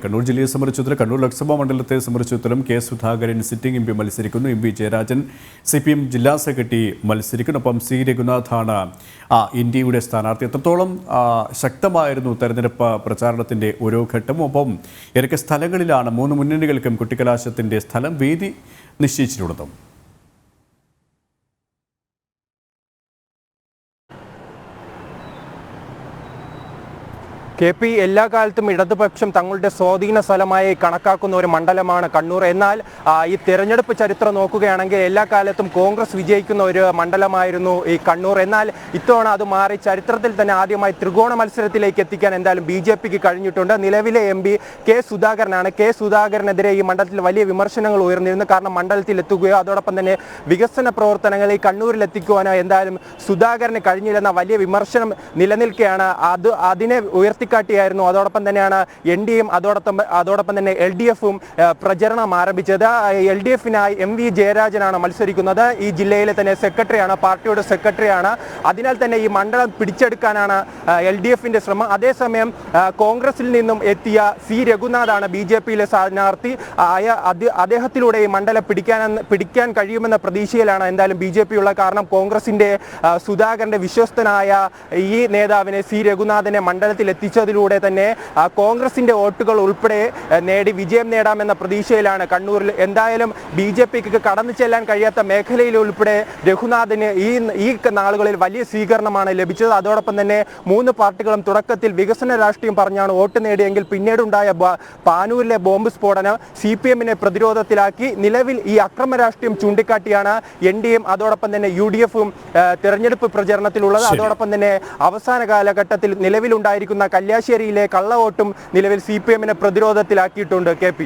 കണ്ണൂർ ജില്ലയെ സംബന്ധിച്ചിടത്തോളം കണ്ണൂർ ലോക്സഭാ മണ്ഡലത്തെ സംബന്ധിച്ചിടത്തോളം K Sudhakaran sitting M P മത്സരിക്കുന്നു, എം പി ജയരാജൻ CPM ജില്ലാ സെക്രട്ടറി മത്സരിക്കുന്നു, ഒപ്പം C രഘുനാഥാണ് ഇന്ത്യയുടെ സ്ഥാനാർത്ഥി. എത്രത്തോളം ശക്തമായിരുന്നു തെരഞ്ഞെടുപ്പ് പ്രചാരണത്തിൻ്റെ ഓരോ ഘട്ടവും, ഒപ്പം ഏതൊക്കെ സ്ഥലങ്ങളിലാണ് മൂന്ന് മുന്നണികൾക്കും കുട്ടിക്കലാശത്തിൻ്റെ സ്ഥലം വേദി നിശ്ചയിച്ചിട്ടുള്ളതും? KP എല്ലാ കാലത്തും ഇടതുപക്ഷം തങ്ങളുടെ സ്വാധീന സ്ഥലമായി കണക്കാക്കുന്ന ഒരു മണ്ഡലമാണ് കണ്ണൂർ. എന്നാൽ ഈ തെരഞ്ഞെടുപ്പ് ചരിത്രം നോക്കുകയാണെങ്കിൽ എല്ലാ കാലത്തും കോൺഗ്രസ് വിജയിക്കുന്ന ഒരു മണ്ഡലമായിരുന്നു ഈ കണ്ണൂർ. എന്നാൽ ഇത്തവണ അത് മാറി ചരിത്രത്തിൽ തന്നെ ആദ്യമായി ത്രികോണ മത്സരത്തിലേക്ക് എത്തിക്കാൻ എന്തായാലും BJPക്ക് കഴിഞ്ഞിട്ടുണ്ട്. നിലവിലെ MP കെ സുധാകരനാണ്. കെ സുധാകരനെതിരെ ഈ മണ്ഡലത്തിൽ വലിയ വിമർശനങ്ങൾ ഉയർന്നിരുന്നു. കാരണം മണ്ഡലത്തിൽ എത്തുകയോ അതോടൊപ്പം തന്നെ വികസന പ്രവർത്തനങ്ങൾ ഈ കണ്ണൂരിൽ എത്തിക്കുവാനോ എന്തായാലും സുധാകരന് കഴിഞ്ഞില്ലെന്ന വലിയ വിമർശനം നിലനിൽക്കുകയാണ്. അതിനെ ഉയർത്തിക്കാട്ടിയായിരുന്നു അതോടൊപ്പം തന്നെയാണ് NDAയും അതോടൊപ്പം തന്നെ LDFും പ്രചരണം ആരംഭിച്ചത്. LDFിനായി MV ജയരാജനാണ് മത്സരിക്കുന്നത്. ഈ ജില്ലയിലെ തന്നെ സെക്രട്ടറിയാണ്, പാർട്ടിയുടെ സെക്രട്ടറിയാണ്. അതിനാൽ തന്നെ ഈ മണ്ഡലം പിടിച്ചെടുക്കാനാണ് LDFിന്റെ ശ്രമം. അതേസമയം കോൺഗ്രസിൽ നിന്നും എത്തിയ C രഘുനാഥാണ് BJPയിലെ സ്ഥാനാർത്ഥി. അദ്ദേഹത്തിലൂടെ ഈ മണ്ഡലം പിടിക്കാൻ കഴിയുമെന്ന പ്രതീക്ഷയിലാണ് എന്തായാലും BJP ഉള്ള. കാരണം കോൺഗ്രസിന്റെ സുധാകരന്റെ വിശ്വസ്തനായ ഈ നേതാവിനെ C രഘുനാഥനെ മണ്ഡലത്തിൽ എത്തിച്ചതിലൂടെ തന്നെ കോൺഗ്രസിന്റെ വോട്ടുകൾ ഉൾപ്പെടെ നേടി വിജയം നേടാമെന്ന പ്രതീക്ഷയിലാണ് കണ്ണൂരിൽ. എന്തായാലും BJPക്ക് കടന്നു ചെല്ലാൻ കഴിയാത്ത മേഖലയിൽ ഉൾപ്പെടെ രഘുനാഥിന് ഈ നാളുകളിൽ വലിയ സ്വീകരണമാണ് ലഭിച്ചത്. അതോടൊപ്പം തന്നെ മൂന്ന് പാർട്ടികളും തുടക്കത്തിൽ വികസന രാഷ്ട്രീയം പറഞ്ഞാണ് വോട്ട് നേടിയെങ്കിൽ പിന്നീടുണ്ടായ പാനൂരിലെ ബോംബ് സ്ഫോടനം CPMനെ പ്രതിരോധത്തിലാക്കി. നിലവിൽ ഈ അക്രമ രാഷ്ട്രീയം ചൂണ്ടിക്കാട്ടിയാണ് NDAയും അതോടൊപ്പം തന്നെ UDFും തെരഞ്ഞെടുപ്പ് പ്രചരണത്തിലുള്ളത്. അതോടൊപ്പം തന്നെ അവസാന കാലഘട്ടത്തിൽ നിലവിലുണ്ടായിരിക്കുന്ന കല്യാശ്ശേരിയിലെ കള്ളവോട്ടും നിലവിൽ CPMനെ പ്രതിരോധത്തിലാക്കിയിട്ടുണ്ട് KP.